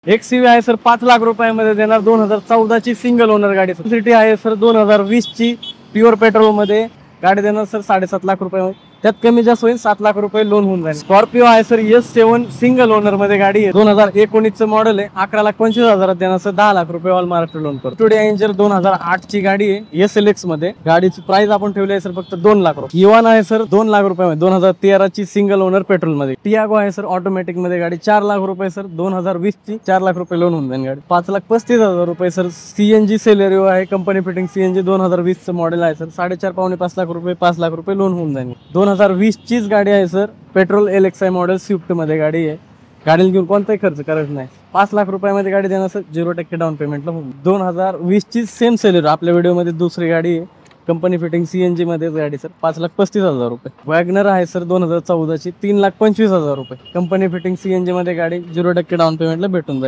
XUV आहे sir 5 lakh रुपयामध्ये देणार, 2014 ची सिंगल ओनर गाडी. सिटी आहे सर 2020 ची प्युअर पेट्रोल मध्ये गाडी देणार सर 7.5 लाख रुपये. त्यात कमी जास्त होईल, 7 लाख रुपये लोन होऊन जाईल. स्कॉर्पिओ आहे सर S7 सिंगल ओनर मध्ये गाडी आहे, 2019 चं मॉडेल आहे, 11,25,000 देणार सर 10 लाख रुपये ऑल महाराष्ट्र लोन करतो. टुडे एंजल 2008 ची गाडी आहे SLX मध्ये. गाडीची प्राइस आपण ठेवली आहे सर फक्त 2 लाख रुपये. इवान आहे सर 2 लाख रुपये 2013 ची सिंगल ओनर पेट्रोल मध्ये. टियागो आहे सर ऑटोमॅटिक मध्ये गाडी 4 लाख रुपये सर 2020 ची, 4 लाख रुपये लोन होऊन जाईल गाडी. 5,35,000 रुपये सर CNG सेलेरिओ आहे, कंपनी फिटिंग CNG 2020 चं मॉडेल आहे सर, 4.5 पावणे 5 लाख रुपये, 5 लाख रुपये लोन होऊन जाईल. 2020 चीच गाडी आहे sir, petrol LXI model Swift मध्ये गाडी आहे. गाडीला घेऊन कोणताही खर्च करायचा नाही, 5 लाख रुपयामध्ये गाडी देणार सर 0% डाऊन पेमेंटला होऊन. 2020 ची सेम सेलेरिओ आपल्या व्हिडिओमध्ये दुसरी गाडी आहे, कंपनी फिटिंग CNG मध्येच गाडी सर 5,35,000 रुपये. वॅगनर आहे सर 2014 ची 3,25,000 रुपये, कंपनी फिटिंग CNG मध्ये गाडी 0% डाऊन पेमेंटला भेटून जाईल.